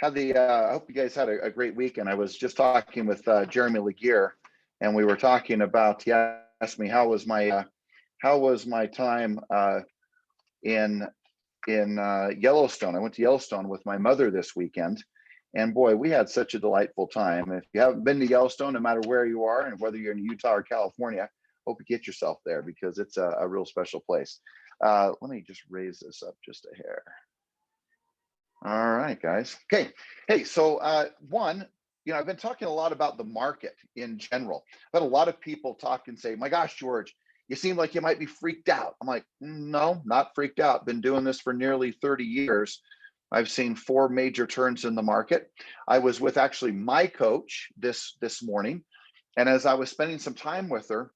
I hope you guys had a great weekend. I was just talking with Jeremy Laguerre, and we were talking about. He asked me how was my time in Yellowstone. I went to Yellowstone with my mother this weekend, and boy, we had such a delightful time. If you haven't been to Yellowstone, no matter where you are, and whether you're in Utah or California, hope you get yourself there because it's a real special place. Let me just raise this up just a hair. All right, guys. Okay. Hey, so I've been talking a lot about the market in general. I've had a lot of people talk and say, my gosh, George, you seem like you might be freaked out. I'm like, no, not freaked out. Been doing this for nearly 30 years. I've seen four major turns in the market. I was with actually my coach this morning. And as I was spending some time with her,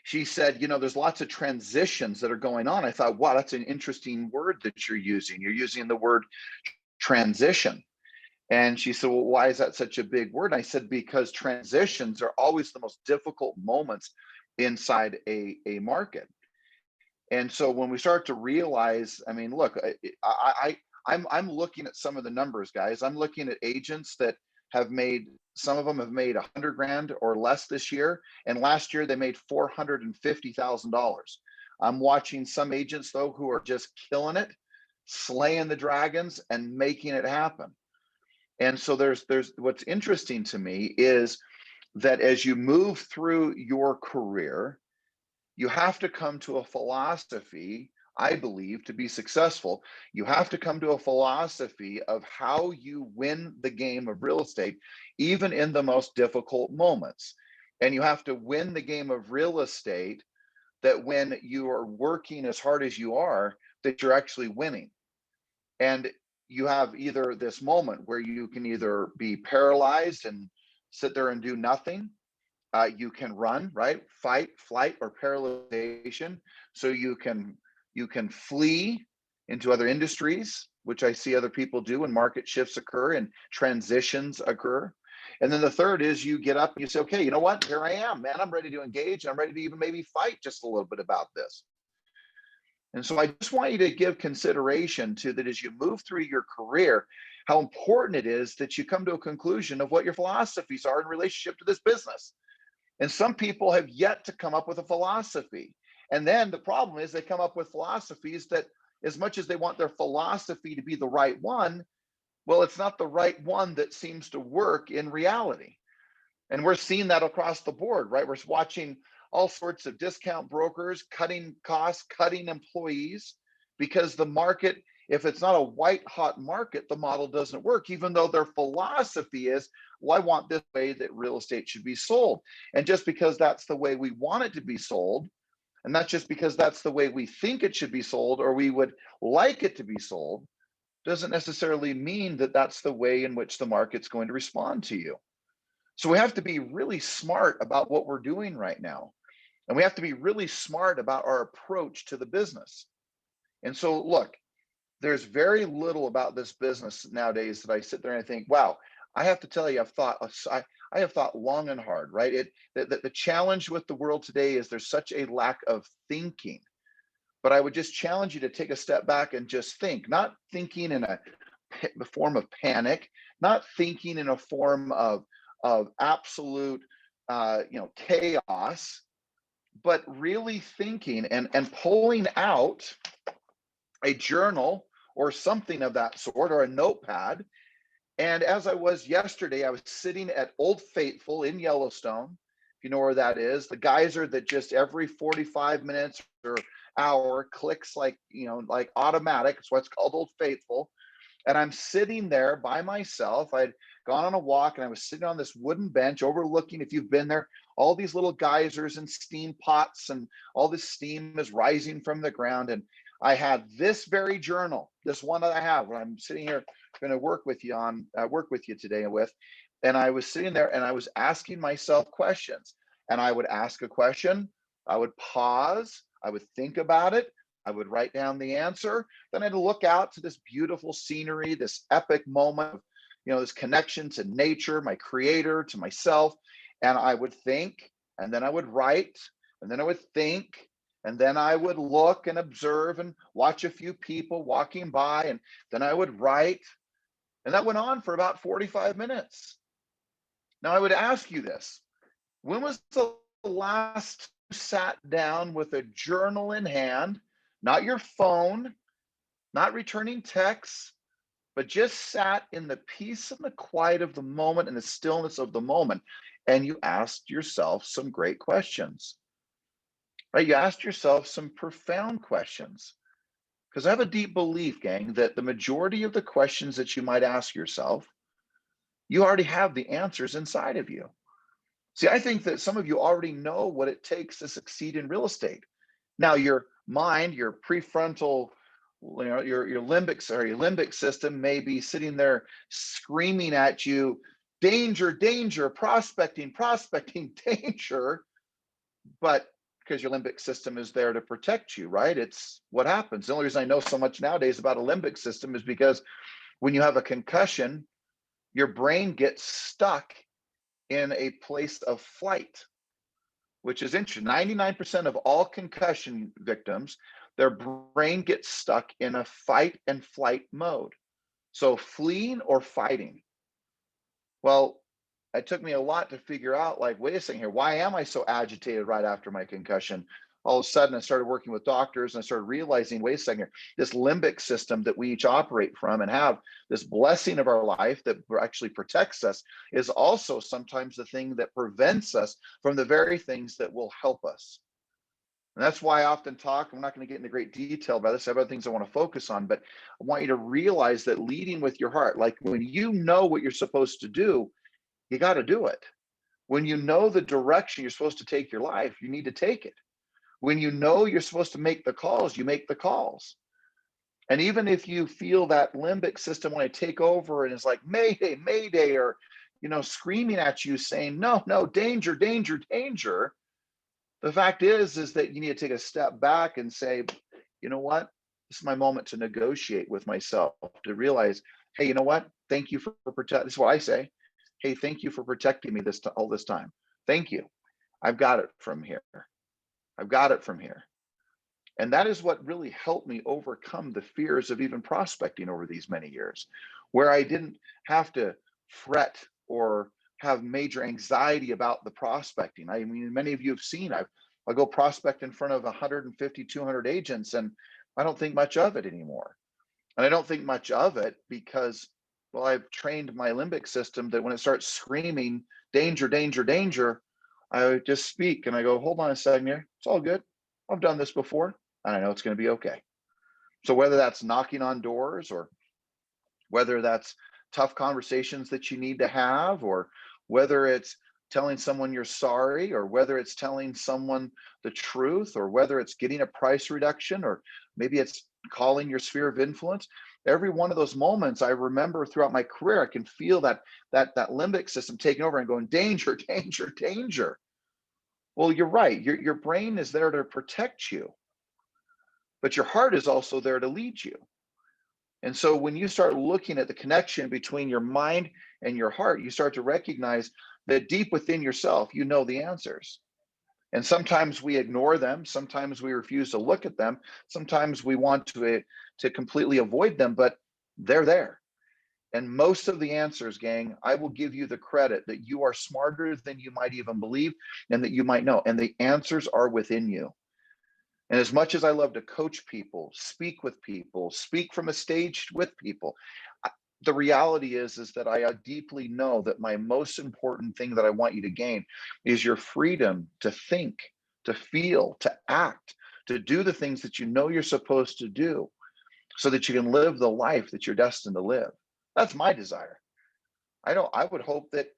she said, there's lots of transitions that are going on. I thought, wow, that's an interesting word that you're using. You're using the word transition. And she said, well, why is that such a big word? And I said, because transitions are always the most difficult moments inside a market. And so when we start to realize, I mean, look, I'm looking at some of the numbers, guys. I'm looking at agents that some of them have made 100 grand or less this year. And last year they made $450,000. I'm watching some agents though, who are just killing it, slaying the dragons and making it happen. And so there's what's interesting to me is that as you move through your career, you have to come to a philosophy, I believe, to be successful. You have to come to a philosophy of how you win the game of real estate, even in the most difficult moments. And you have to win the game of real estate that when you are working as hard as you are, that you're actually winning. And you have either this moment where you can either be paralyzed and sit there and do nothing. You can run, right? Fight, flight, or paralyzation. So you can flee into other industries, which I see other people do when market shifts occur and transitions occur. And then the third is you get up and you say, okay, you know what? Here I am, man. I'm ready to engage. I'm ready to even maybe fight just a little bit about this. And so I just want you to give consideration to that as you move through your career, how important it is that you come to a conclusion of what your philosophies are in relationship to this business. And some people have yet to come up with a philosophy. And then the problem is they come up with philosophies that, as much as they want their philosophy to be the right one, well, it's not the right one that seems to work in reality. And we're seeing that across the board, right? We're watching all sorts of discount brokers cutting costs, cutting employees, because the market, if it's not a white hot market, the model doesn't work, even though their philosophy is, well, I want this way that real estate should be sold. And just because that's the way we want it to be sold, and not just because that's the way we think it should be sold or we would like it to be sold, doesn't necessarily mean that that's the way in which the market's going to respond to you. So we have to be really smart about what we're doing right now. And we have to be really smart about our approach to the business. And so, look, there's very little about this business nowadays that I sit there and I think, wow, I have to tell you, I have thought long and hard, right? The challenge with the world today is there's such a lack of thinking. But I would just challenge you to take a step back and just think, not thinking in a form of panic, not thinking in a form of absolute chaos, but really thinking and pulling out a journal or something of that sort, or a notepad. And as I was yesterday, I was sitting at Old Faithful in Yellowstone. If you know where that is, the geyser that just every 45 minutes or hour clicks like automatic. It's what's called Old Faithful. And I'm sitting there by myself. I'd gone on a walk and I was sitting on this wooden bench overlooking, if you've been there, all these little geysers and steam pots, and all this steam is rising from the ground. And I had this very journal, this one that I have, when I'm sitting here going to work with you today with. And I was sitting there and I was asking myself questions. And I would ask a question, I would pause, I would think about it, I would write down the answer. Then I'd look out to this beautiful scenery, this epic moment, this connection to nature, my creator, to myself. And I would think, and then I would write, and then I would think, and then I would look and observe and watch a few people walking by, and then I would write. And that went on for about 45 minutes. Now, I would ask you this. When was the last you sat down with a journal in hand, not your phone, not returning texts, but just sat in the peace and the quiet of the moment and the stillness of the moment, and you asked yourself some great questions, right? You asked yourself some profound questions. Because I have a deep belief, gang, that the majority of the questions that you might ask yourself, you already have the answers inside of you. See, I think that some of you already know what it takes to succeed in real estate. Now, your mind, your prefrontal, your limbic system may be sitting there screaming at you, danger, danger, prospecting, prospecting, danger. But because your limbic system is there to protect you, right? It's what happens. The only reason I know so much nowadays about a limbic system is because when you have a concussion, your brain gets stuck in a place of flight, which is interesting. 99% of all concussion victims, their brain gets stuck in a fight and flight mode. So fleeing or fighting. Well, it took me a lot to figure out, like, wait a second here, why am I so agitated right after my concussion? All of a sudden, I started working with doctors and I started realizing, wait a second here, this limbic system that we each operate from and have this blessing of our life that actually protects us is also sometimes the thing that prevents us from the very things that will help us. And that's why I often talk, I'm not going to get into great detail about this. I have other things I want to focus on, but I want you to realize that leading with your heart, like when you know what you're supposed to do, you got to do it. When you know the direction you're supposed to take your life, you need to take it. When you know you're supposed to make the calls, you make the calls. And even if you feel that limbic system want to take over and it's like mayday, mayday, or screaming at you saying, no, no, danger, danger, danger. The fact is that you need to take a step back and say, you know what? This is my moment to negotiate with myself, to realize, hey, you know what? Thank you for protecting. This is what I say. Hey, thank you for protecting me all this time. Thank you. I've got it from here. I've got it from here. And that is what really helped me overcome the fears of even prospecting over these many years, where I didn't have to fret or have major anxiety about the prospecting. I mean, many of you have seen, I go prospect in front of 150, 200 agents, and I don't think much of it anymore. And I don't think much of it because, well, I've trained my limbic system that when it starts screaming, danger, danger, danger, I just speak and I go, hold on a second here. It's all good. I've done this before and I know it's going to be okay. So whether that's knocking on doors or whether that's tough conversations that you need to have, or whether it's telling someone you're sorry, or whether it's telling someone the truth, or whether it's getting a price reduction, or maybe it's calling your sphere of influence. Every one of those moments I remember throughout my career, I can feel that limbic system taking over and going, danger, danger, danger. Well, you're right. Your brain is there to protect you, but your heart is also there to lead you. And so when you start looking at the connection between your mind and your heart, you start to recognize that deep within yourself, you know the answers. And sometimes we ignore them. Sometimes we refuse to look at them. Sometimes we want to completely avoid them, but they're there. And most of the answers, gang, I will give you the credit that you are smarter than you might even believe and that you might know. And the answers are within you. And as much as I love to coach people, speak with people, speak from a stage with people, the reality is that I deeply know that my most important thing that I want you to gain is your freedom to think, to feel, to act, to do the things that you know you're supposed to do so that you can live the life that you're destined to live. That's my desire. I would hope that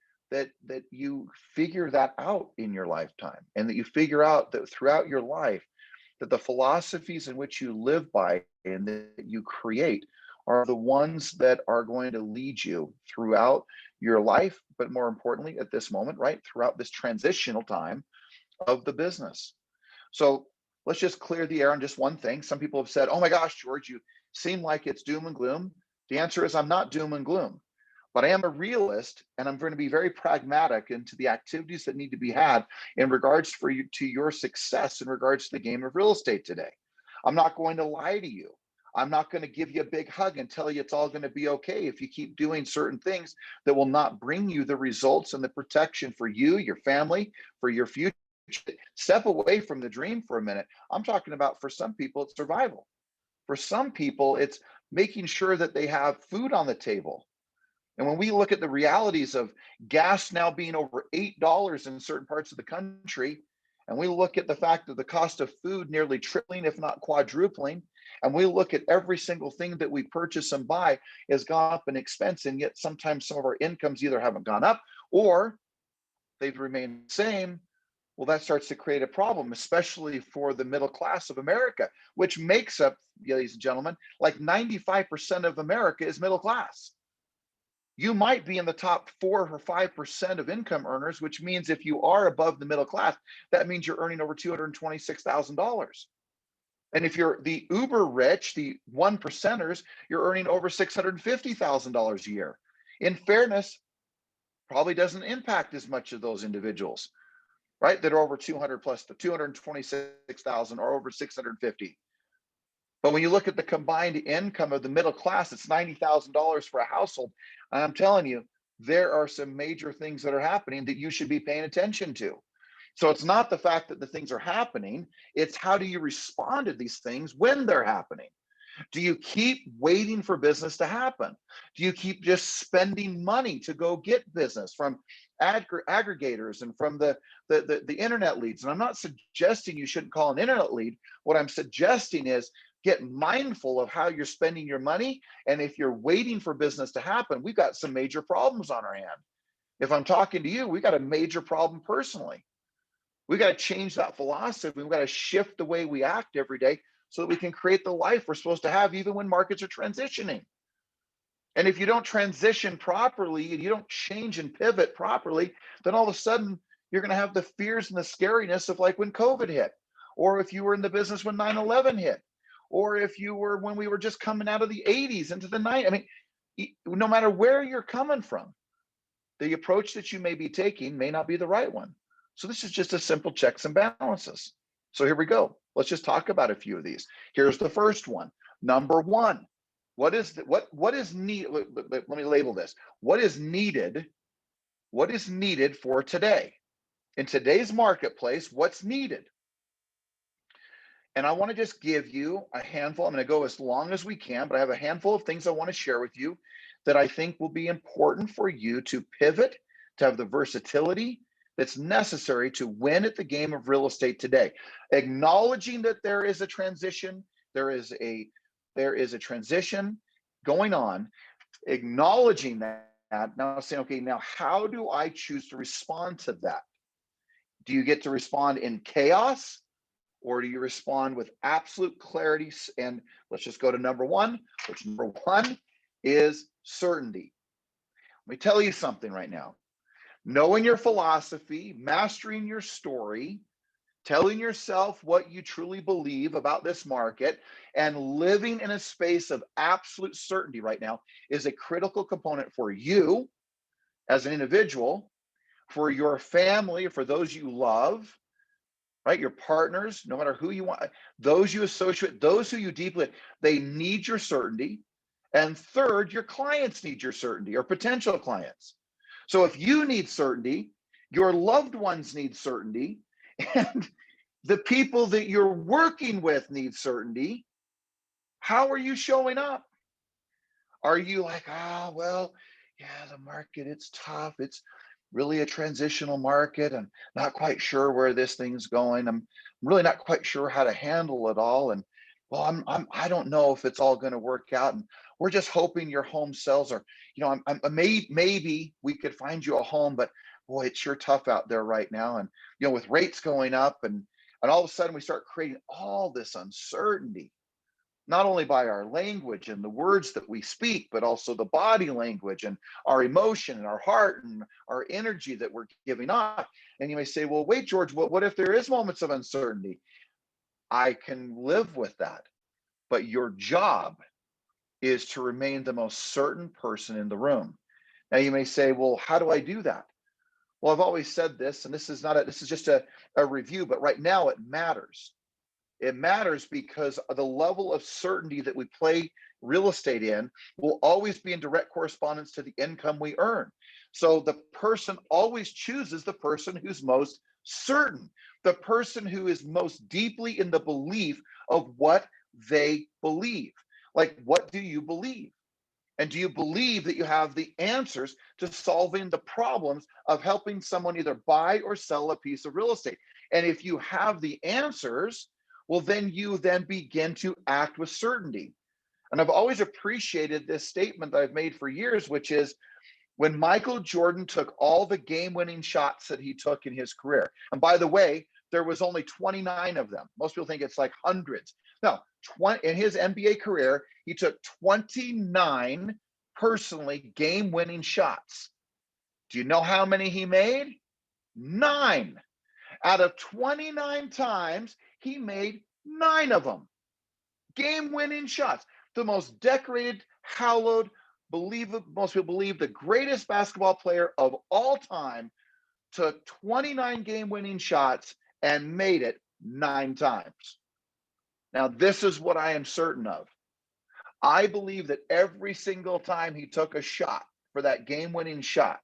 you figure that out in your lifetime, and that you figure out that throughout your life that the philosophies in which you live by and that you create are the ones that are going to lead you throughout your life, but more importantly, at this moment, right, throughout this transitional time of the business. So let's just clear the air on just one thing. Some people have said, oh my gosh, George, you seem like it's doom and gloom. The answer is I'm not doom and gloom, but I am a realist, and I'm going to be very pragmatic into the activities that need to be had in regards for you to your success in regards to the game of real estate today. I'm not going to lie to you. I'm not going to give you a big hug and tell you it's all going to be okay if you keep doing certain things that will not bring you the results and the protection for you, your family, for your future. Step away from the dream for a minute. I'm talking about, for some people, it's survival. For some people, it's making sure that they have food on the table. And when we look at the realities of gas now being over $8 in certain parts of the country, and we look at the fact that the cost of food nearly tripling, if not quadrupling, and we look at every single thing that we purchase and buy has gone up in expense, and yet sometimes some of our incomes either haven't gone up or they've remained the same. Well, that starts to create a problem, especially for the middle class of America, which makes up, ladies and gentlemen, like 95% of America is middle class. You might be in the top 4 or 5% of income earners, which means if you are above the middle class, that means you're earning over $226,000. And if you're the uber rich, the one percenters, you're earning over $650,000 a year. In fairness, probably doesn't impact as much of those individuals, right? That are over 200 plus to 226,000 or over 650. But when you look at the combined income of the middle class, it's $90,000 for a household. I'm telling you, there are some major things that are happening that you should be paying attention to. So it's not the fact that the things are happening, it's how do you respond to these things when they're happening? Do you keep waiting for business to happen? Do you keep just spending money to go get business from aggregators and from the internet leads? And I'm not suggesting you shouldn't call an internet lead. What I'm suggesting is get mindful of how you're spending your money. And if you're waiting for business to happen, we've got some major problems on our hand. If I'm talking to you, we got a major problem personally. We got to change that philosophy. We've got to shift the way we act every day so that we can create the life we're supposed to have, even when markets are transitioning. And if you don't transition properly and you don't change and pivot properly, then all of a sudden you're going to have the fears and the scariness of like when COVID hit, or if you were in the business when 9/11 hit, or if you were when we were just coming out of the 80s into the 90s. I mean, no matter where you're coming from, the approach that you may be taking may not be the right one. So this is just a simple checks and balances. So here we go. Let's just talk about a few of these. Here's the first one. Number one, what is needed? Let me label this. What is needed? What is needed for today? In today's marketplace, what's needed? And I want to just give you a handful. I'm going to go as long as we can, but I have a handful of things I want to share with you that I think will be important for you to pivot, to have the versatility that's necessary to win at the game of real estate today. Acknowledging that there is a transition, there is a transition going on, acknowledging that, now saying, okay, now how do I choose to respond to that? Do you get to respond in chaos, or do you respond with absolute clarity? And let's just go to number one, which number one is certainty. Let me tell you something right now. Knowing your philosophy, mastering your story, telling yourself what you truly believe about this market, and living in a space of absolute certainty right now is a critical component for you as an individual, for your family, for those you love, right? Your partners, no matter who you want, those you associate, those who you deeply, they need your certainty. And third, your clients need your certainty, or potential clients. So if you need certainty, your loved ones need certainty, and the people that you're working with need certainty. How are you showing up? Are you like, well, yeah, the market, it's tough. It's really a transitional market. I'm not quite sure where this thing's going. I'm really not quite sure how to handle it all. And well, I don't know if it's all going to work out. And we're just hoping your home sells, or, maybe we could find you a home, but boy, it's sure tough out there right now. And, with rates going up and all of a sudden we start creating all this uncertainty, not only by our language and the words that we speak, but also the body language and our emotion and our heart and our energy that we're giving off. And you may say, well, wait, George, what if there is moments of uncertainty? I can live with that. But your job is to remain the most certain person in the room. Now you may say, well, how do I do that? Well, I've always said this, and this is just a review, but right now it matters. It matters because the level of certainty that we play real estate in will always be in direct correspondence to the income we earn. So the person always chooses the person who's most certain, the person who is most deeply in the belief of what they believe. Like, what do you believe? And do you believe that you have the answers to solving the problems of helping someone either buy or sell a piece of real estate? And if you have the answers, well, then you then begin to act with certainty. And I've always appreciated this statement that I've made for years, which is when Michael Jordan took all the game-winning shots that he took in his career. And by the way, there was only 29 of them. Most people think it's like hundreds. No, in his NBA career, he took 29 personally game-winning shots. Do you know how many he made? 9. Out of 29 times, he made 9 of them. Game-winning shots. The most decorated, hallowed, most people believe the greatest basketball player of all time took 29 game-winning shots and made it 9 times. Now, this is what I am certain of. I believe that every single time he took a shot for that game-winning shot,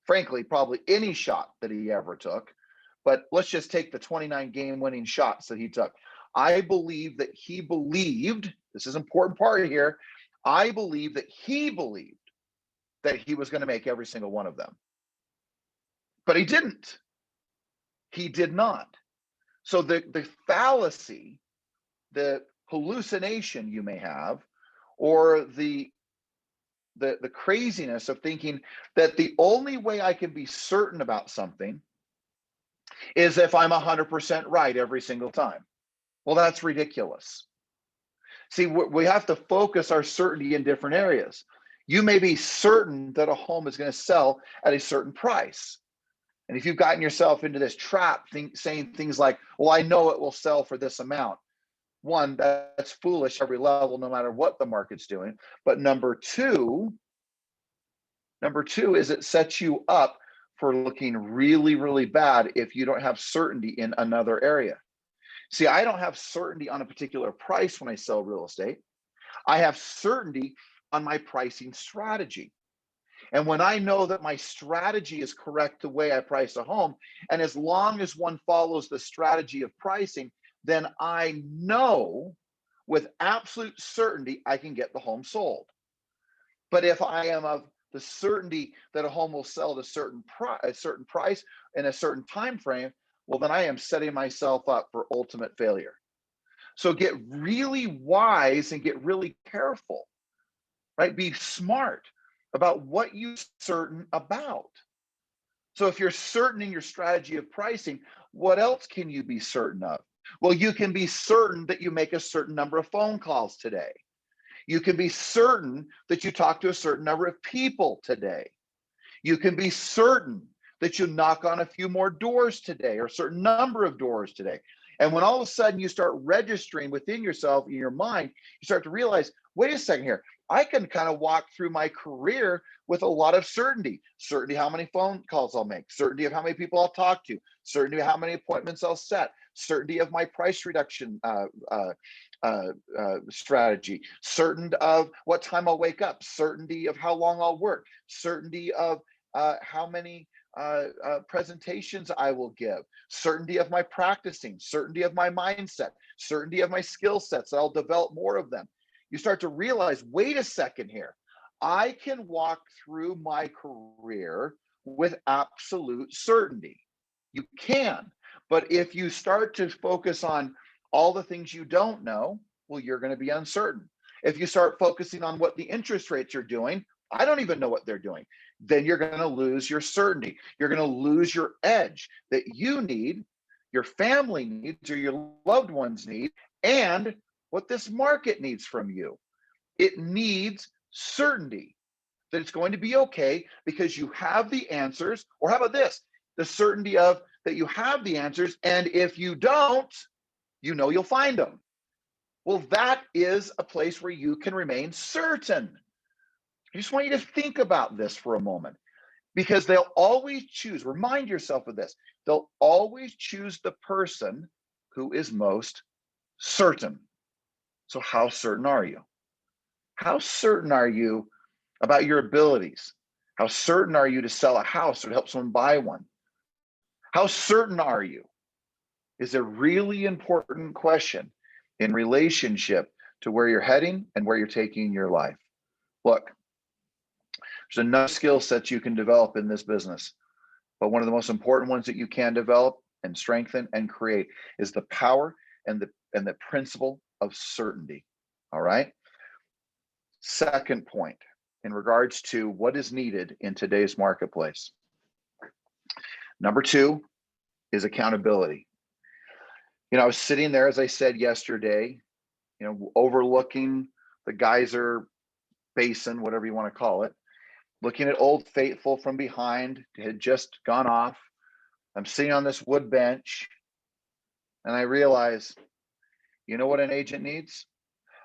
frankly, probably any shot that he ever took, but let's just take the 29 game-winning shots that he took. I believe that he believed, this is an important part here, I believe that he believed that he was going to make every single one of them. But he didn't. He did not. So the fallacy, the hallucination you may have, or the craziness of thinking that the only way I can be certain about something is if I'm 100% right every single time. Well, that's ridiculous. See, we have to focus our certainty in different areas. You may be certain that a home is going to sell at a certain price. And if you've gotten yourself into this trap, saying things like, well, I know it will sell for this amount. One, that's foolish every level, no matter what the market's doing. But number two is it sets you up for looking really, really bad if you don't have certainty in another area. See, I don't have certainty on a particular price when I sell real estate. I have certainty on my pricing strategy. And when I know that my strategy is correct the way I price a home, and as long as one follows the strategy of pricing, then I know with absolute certainty I can get the home sold. But if I am of the certainty that a home will sell at a certain price in a certain time frame, well, then I am setting myself up for ultimate failure. So get really wise and get really careful, right? Be smart about what you're certain about. So if you're certain in your strategy of pricing, what else can you be certain of? Well, you can be certain that you make a certain number of phone calls today. You can be certain that you talk to a certain number of people today. You can be certain that you knock on a few more doors today or a certain number of doors today. And when all of a sudden you start registering within yourself, in your mind, you start to realize, wait a second here, I can kind of walk through my career with a lot of certainty. Certainty how many phone calls I'll make, certainty of how many people I'll talk to, certainty of how many appointments I'll set, certainty of my price reduction strategy, certain of what time I'll wake up, certainty of how long I'll work, certainty of how many presentations I will give, certainty of my practicing, certainty of my mindset, certainty of my skill sets. I'll develop more of them. You start to realize, wait a second here, I can walk through my career with absolute certainty. You can, but if you start to focus on all the things you don't know, well, you're going to be uncertain. If you start focusing on what the interest rates are doing, I don't even know what they're doing, then you're going to lose your certainty. You're going to lose your edge that you need, your family needs, or your loved ones need, and what this market needs from you. It needs certainty that it's going to be okay because you have the answers. Or how about this? The certainty of that you have the answers, and if you don't, you know you'll find them. Well, that is a place where you can remain certain. I just want you to think about this for a moment, because they'll always choose, remind yourself of this, they'll always choose the person who is most certain. So how certain are you? How certain are you about your abilities? How certain are you to sell a house or to help someone buy one? How certain are you? Is a really important question in relationship to where you're heading and where you're taking your life. Look, there's enough skill sets you can develop in this business, but one of the most important ones that you can develop and strengthen and create is the power and the principle of certainty. All right. Second point, in regards to what is needed in today's marketplace. Number two is accountability. I was sitting there, as I said yesterday, overlooking the geyser basin, whatever you want to call it, looking at Old Faithful from behind. It had just gone off. I'm sitting on this wood bench, and I realize, you know what an agent needs?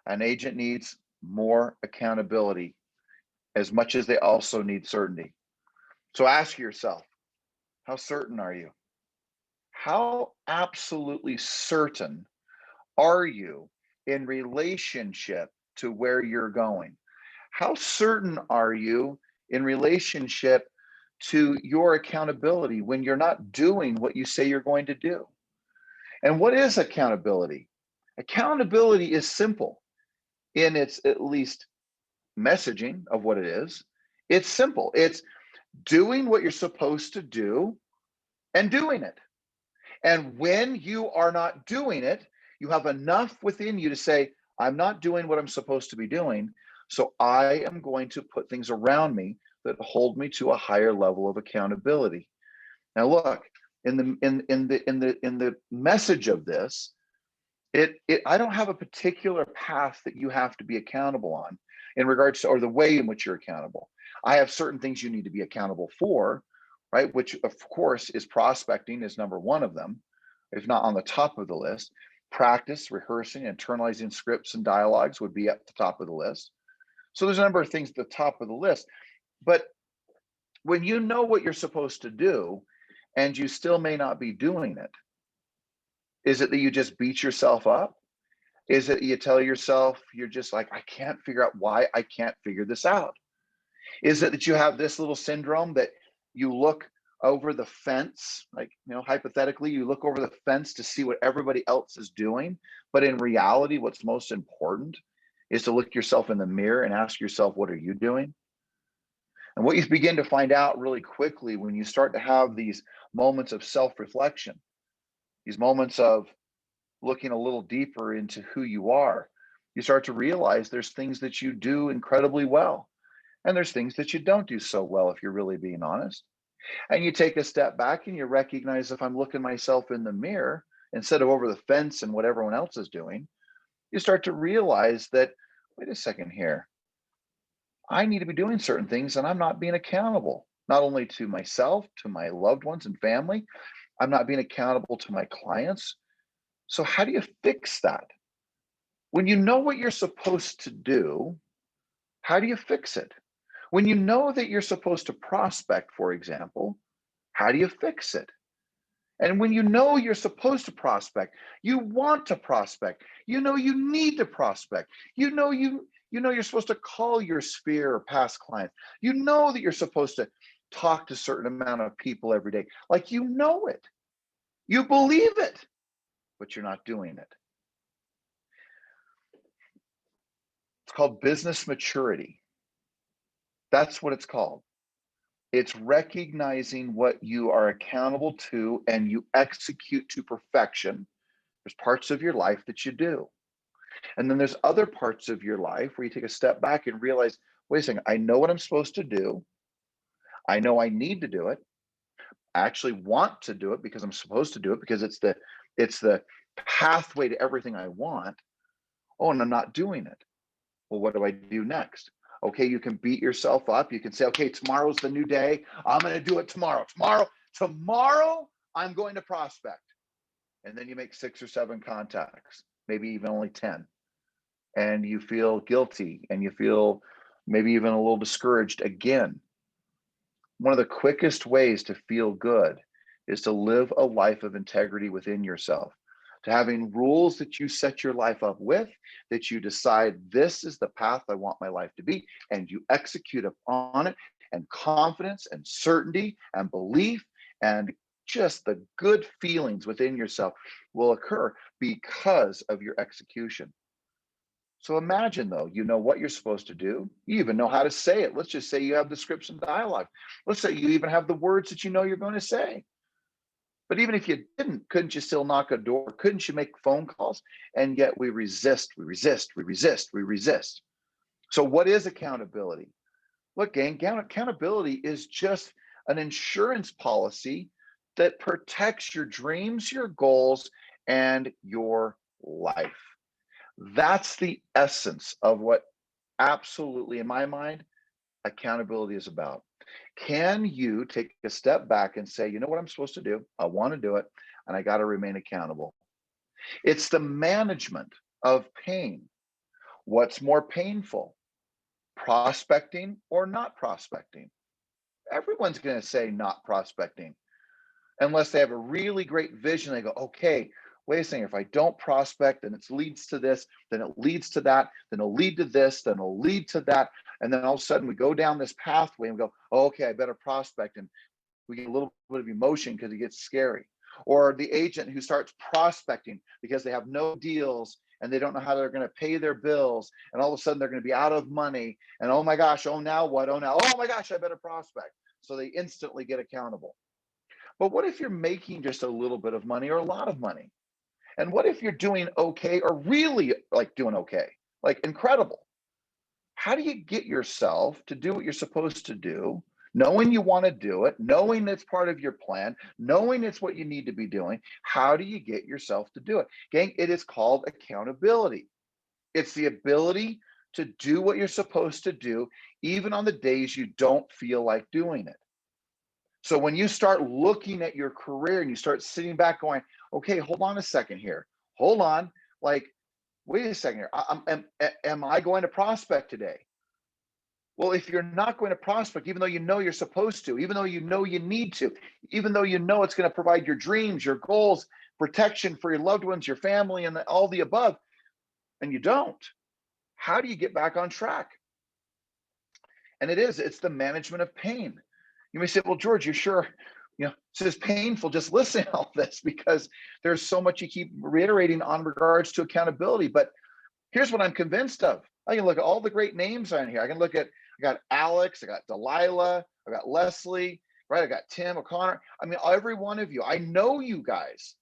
An agent needs more accountability as much as they also need certainty. So ask yourself, how certain are you? How absolutely certain are you in relationship to where you're going? How certain are you in relationship to your accountability when you're not doing what you say you're going to do? And what is accountability? Accountability is simple in its at least messaging of what it is. It's simple. It's doing what you're supposed to do and doing it. And when you are not doing it, you have enough within you to say, I'm not doing what I'm supposed to be doing. So I am going to put things around me that hold me to a higher level of accountability. Now, look, in the message of this, I don't have a particular path that you have to be accountable on in regards to, or the way in which you're accountable. I have certain things you need to be accountable for, right? Which of course is prospecting is number one of them, if not on the top of the list. Practice, rehearsing, internalizing scripts and dialogues would be at the top of the list. So there's a number of things at the top of the list. But when you know what you're supposed to do and you still may not be doing it, is it that you just beat yourself up? Is it you tell yourself, you're just like, I can't figure out why I can't figure this out? Is it that you have this little syndrome that you look over the fence, like, hypothetically, you look over the fence to see what everybody else is doing, but in reality, what's most important is to look yourself in the mirror and ask yourself, what are you doing? And what you begin to find out really quickly when you start to have these moments of self-reflection, these moments of looking a little deeper into who you are, you start to realize there's things that you do incredibly well. And there's things that you don't do so well, if you're really being honest. And you take a step back and you recognize, if I'm looking myself in the mirror instead of over the fence and what everyone else is doing, you start to realize that, wait a second here, I need to be doing certain things and I'm not being accountable, not only to myself, to my loved ones and family, I'm not being accountable to my clients. So how do you fix that? When you know what you're supposed to do, how do you fix it? When you know that you're supposed to prospect, for example, how do you fix it? And when you know you're supposed to prospect, you want to prospect, you need to prospect, you're supposed to call your sphere or past clients, that you're supposed to talk to a certain amount of people every day, like it, you believe it, but you're not doing it. It's called business maturity. That's what it's called. It's recognizing what you are accountable to and you execute to perfection. There's parts of your life that you do. And then there's other parts of your life where you take a step back and realize, wait a second, I know what I'm supposed to do. I know I need to do it. I actually want to do it because I'm supposed to do it because it's the pathway to everything I want. Oh, and I'm not doing it. Well, what do I do next? Okay, you can beat yourself up. You can say, okay, tomorrow's the new day. I'm going to do it tomorrow. Tomorrow, I'm going to prospect. And then you make 6 or 7 contacts, maybe even only 10. And you feel guilty and you feel maybe even a little discouraged again. One of the quickest ways to feel good is to live a life of integrity within yourself. to having rules that you set your life up with, that you decide this is the path I want my life to be, and you execute upon it, and confidence and certainty and belief and just the good feelings within yourself will occur because of your execution. So imagine though, you know what you're supposed to do. You even know how to say it. Let's just say you have the scripts and dialogue. Let's say you even have the words that you know you're going to say. But even if you didn't, couldn't you still knock a door? Couldn't you make phone calls? And yet we resist, we resist, we resist, we resist. So what is accountability? Look, gang, accountability is just an insurance policy that protects your dreams, your goals, and your life. That's the essence of what absolutely, in my mind, accountability is about. Can you take a step back and say, you know what I'm supposed to do? I want to do it, and I got to remain accountable. It's the management of pain. What's more painful, prospecting or not prospecting? Everyone's going to say not prospecting unless they have a really great vision. They go, okay, wait a second, if I don't prospect and it leads to this, then it leads to that, then it'll lead to this, then it'll lead to that. And then all of a sudden we go down this pathway and we go, oh, okay, I better prospect. And we get a little bit of emotion because it gets scary. Or the agent who starts prospecting because they have no deals and they don't know how they're going to pay their bills. And all of a sudden they're going to be out of money. And oh my gosh, oh now what? Oh now, oh my gosh, I better prospect. So they instantly get accountable. But what if you're making just a little bit of money or a lot of money? And what if you're doing okay or really like doing okay, like incredible? How do you get yourself to do what you're supposed to do, knowing you want to do it, knowing it's part of your plan, knowing it's what you need to be doing? How do you get yourself to do it? Gang, it is called accountability. It's the ability to do what you're supposed to do, even on the days you don't feel like doing it. So when you start looking at your career and you start sitting back going, okay, hold on a second here. Hold on. Like, wait a second here. Am I going to prospect today? Well, if you're not going to prospect, even though you know you're supposed to, even though you know you need to, even though you know it's going to provide your dreams, your goals, protection for your loved ones, your family, and all the above, and you don't, how do you get back on track? And it's the management of pain. You may say, well, George, you're sure, it's just painful just listening to all this because there's so much you keep reiterating on regards to accountability. But here's what I'm convinced of. I can look at all the great names on here. I got Alex, I got Delilah, I got Leslie, right? I got Tim O'Connor. I mean, every one of you, I know you guys,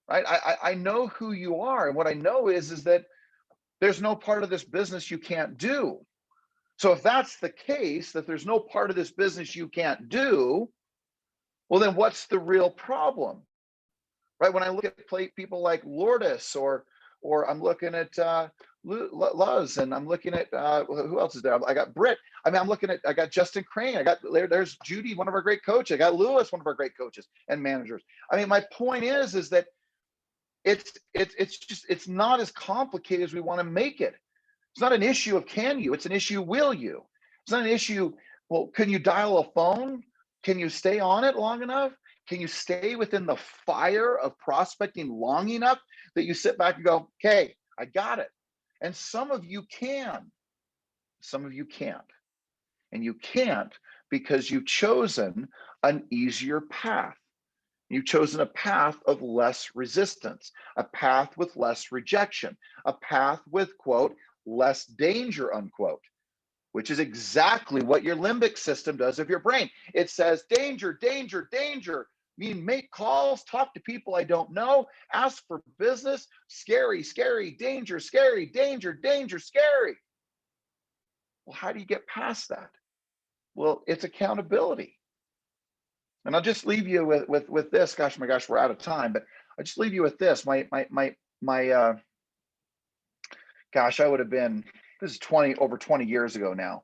right? I know who you are. And what I know is that there's no part of this business you can't do. So if that's the case, that there's no part of this business you can't do, well, then what's the real problem, right? When I look at people like Lourdes, or I'm looking at Luz, and I'm looking at who else is there? I got Britt. I mean, I got Justin Crane. There's Judy, one of our great coaches. I got Lewis, one of our great coaches and managers. I mean, my point is that it's not as complicated as we want to make it. It's not an issue of can you, it's an issue will you. It's not an issue, well, can you dial a phone? Can you stay on it long enough? Can you stay within the fire of prospecting long enough that you sit back and go, okay, I got it. And some of you can, some of you can't. And you can't because you've chosen an easier path. You've chosen a path of less resistance, a path with less rejection, a path with, quote, less danger, unquote, which is exactly what your limbic system does of your brain. It says danger, danger, danger. Meaning make calls, talk to people I don't know, ask for business, scary, scary, danger, scary, danger, danger, scary. Well, how do you get past that? Well, it's accountability. And I'll just leave you with this. Gosh, my gosh, we're out of time, but I'll just leave you with this. Gosh, I would have been, this is over 20 years ago now,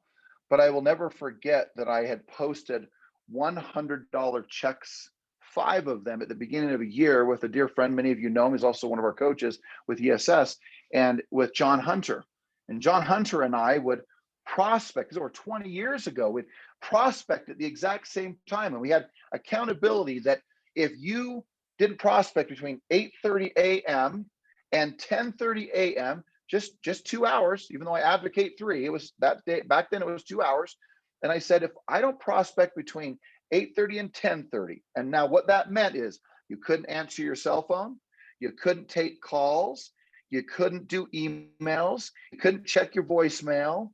but I will never forget that I had posted $100 checks, 5 of them at the beginning of a year, with a dear friend, many of you know him, he's also one of our coaches with ESS, and with John Hunter. And John Hunter and I would prospect, because over 20 years ago, we'd prospect at the exact same time. And we had accountability that if you didn't prospect between 8:30 a.m. and 10:30 a.m., just 2 hours, even though I advocate 3, it was that day, back then it was 2 hours. And I said, if I don't prospect between 8:30 and 10:30, and now what that meant is you couldn't answer your cell phone, you couldn't take calls, you couldn't do emails, you couldn't check your voicemail.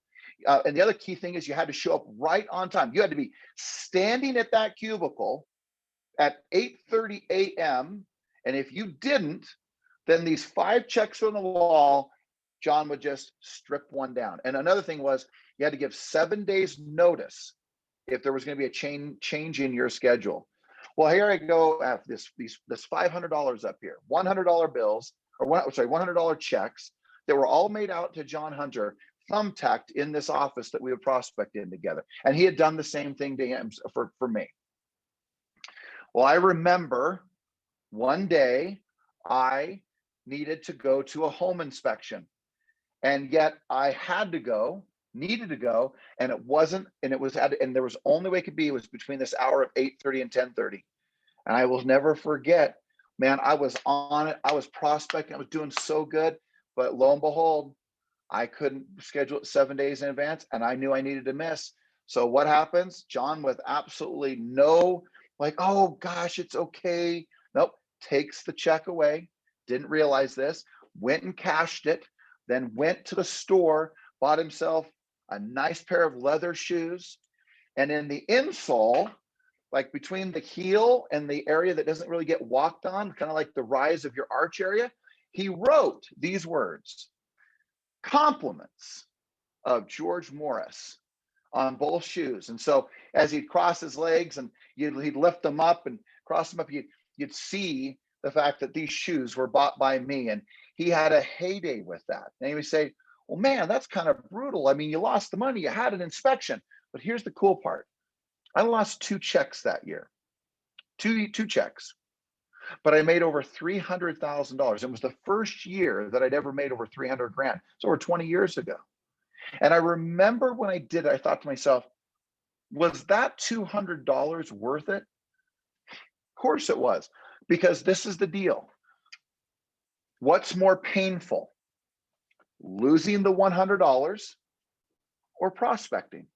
And the other key thing is you had to show up right on time. You had to be standing at that cubicle at 8:30 a.m. And if you didn't, then these 5 checks on the wall, John would just strip one down. And another thing was you had to give 7 days notice if there was going to be a change in your schedule. Well, here I go at this $500 up here, $100 bills, or $100 checks that were all made out to John Hunter, thumbtacked in this office that we would prospect in together. And he had done the same thing to him for me. Well, I remember one day I needed to go to a home inspection, and yet I needed to go, and it wasn't, and there was only way it could be, it was between this hour of 8:30 and 10:30. And I will never forget, man, I was on it, I was prospecting, I was doing so good, but lo and behold, I couldn't schedule it 7 days in advance, and I knew I needed to miss. So what happens? John, with absolutely no, like, oh gosh, it's okay. Nope, takes the check away, didn't realize this, went and cashed it, then went to the store, bought himself a nice pair of leather shoes. And in the insole, like between the heel and the area that doesn't really get walked on, kind of like the rise of your arch area, he wrote these words: compliments of George Morris, on both shoes. And so as he'd cross his legs and he'd lift them up and cross them up, you'd see the fact that these shoes were bought by me. And he had a heyday with that. And he would say, well, man, that's kind of brutal. I mean, you lost the money, you had an inspection. But here's the cool part. I lost 2 checks that year, two checks, but I made over $300,000. It was the first year that I'd ever made over 300 grand. It's over 20 years ago. And I remember when I did it, I thought to myself, was that $200 worth it? Of course it was, because this is the deal. What's more painful, losing the $100 or prospecting?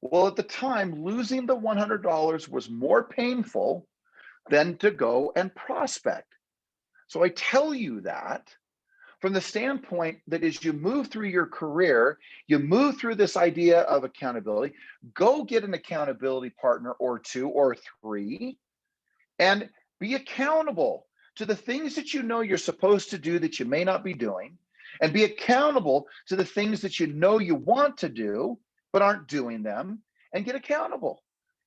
Well, at the time, losing the $100 was more painful than to go and prospect. So I tell you that from the standpoint that as you move through your career, you move through this idea of accountability, go get an accountability partner or 2 or 3, and be accountable to the things that you know you're supposed to do that you may not be doing, and be accountable to the things that you know you want to do but aren't doing them, and get accountable.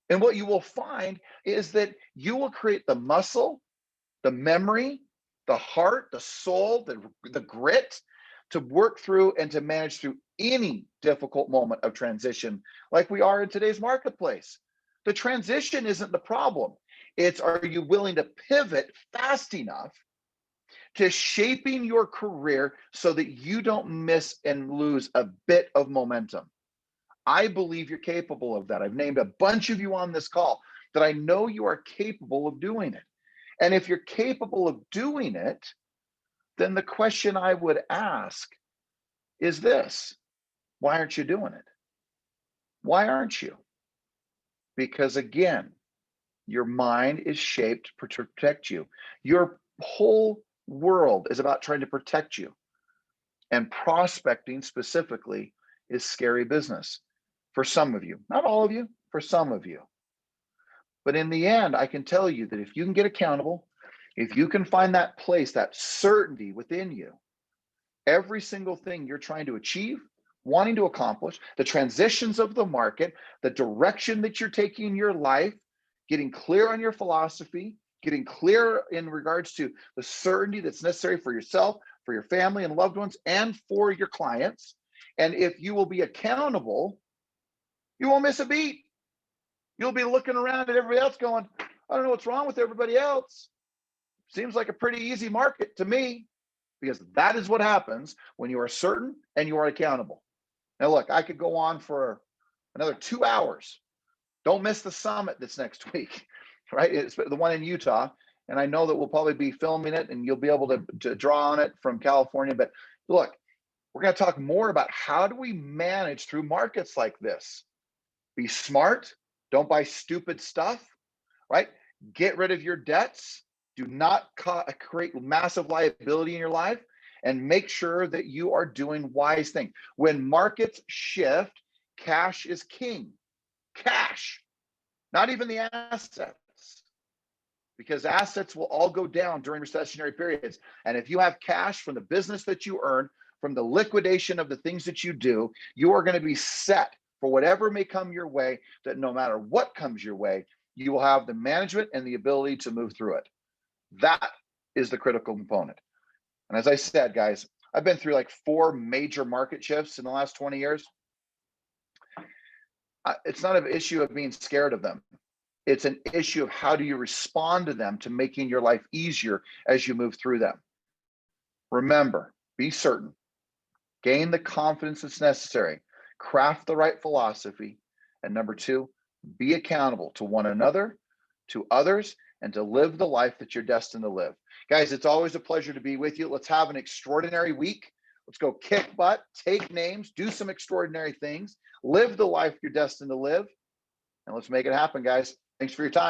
And what you will find is that you will create the muscle, the memory, the heart, the soul, the grit to work through and to manage through any difficult moment of transition like we are in today's marketplace. The transition isn't the problem. It's, are you willing to pivot fast enough to shaping your career so that you don't miss and lose a bit of momentum? I believe you're capable of that. I've named a bunch of you on this call that I know you are capable of doing it. And if you're capable of doing it, then the question I would ask is this: why aren't you doing it? Why aren't you? Because again, your mind is shaped to protect you. Your whole world is about trying to protect you. And prospecting specifically is scary business for some of you. Not all of you, for some of you. But in the end, I can tell you that if you can get accountable, if you can find that place, that certainty within you, every single thing you're trying to achieve, wanting to accomplish, the transitions of the market, the direction that you're taking your life, getting clear on your philosophy, getting clear in regards to the certainty that's necessary for yourself, for your family and loved ones, and for your clients. And if you will be accountable, you won't miss a beat. You'll be looking around at everybody else going, I don't know what's wrong with everybody else. Seems like a pretty easy market to me, because that is what happens when you are certain and you are accountable. Now, look, I could go on for another 2 hours. Don't miss the summit this next week, right? It's the one in Utah. and I know that we'll probably be filming it and you'll be able to draw on it from California. But look, we're going to talk more about how do we manage through markets like this. Be smart. Don't buy stupid stuff, right? Get rid of your debts. Do not create massive liability in your life, and make sure that you are doing wise things. When markets shift, cash is king. Cash, not even the assets, because assets will all go down during recessionary periods. And if you have cash from the business that you earn, from the liquidation of the things that you do, you are going to be set for whatever may come your way, that no matter what comes your way, you will have the management and the ability to move through it. That is the critical component. And as I said, guys, I've been through like 4 major market shifts in the last 20 years. It's not an issue of being scared of them. It's an issue of how do you respond to them, to making your life easier as you move through them. Remember, be certain, gain the confidence that's necessary, craft the right philosophy, and number 2, be accountable to one another, to others, and to live the life that you're destined to live. Guys, it's always a pleasure to be with you. Let's have an extraordinary week. Let's go kick butt, take names, do some extraordinary things, live the life you're destined to live, and let's make it happen, guys. Thanks for your time.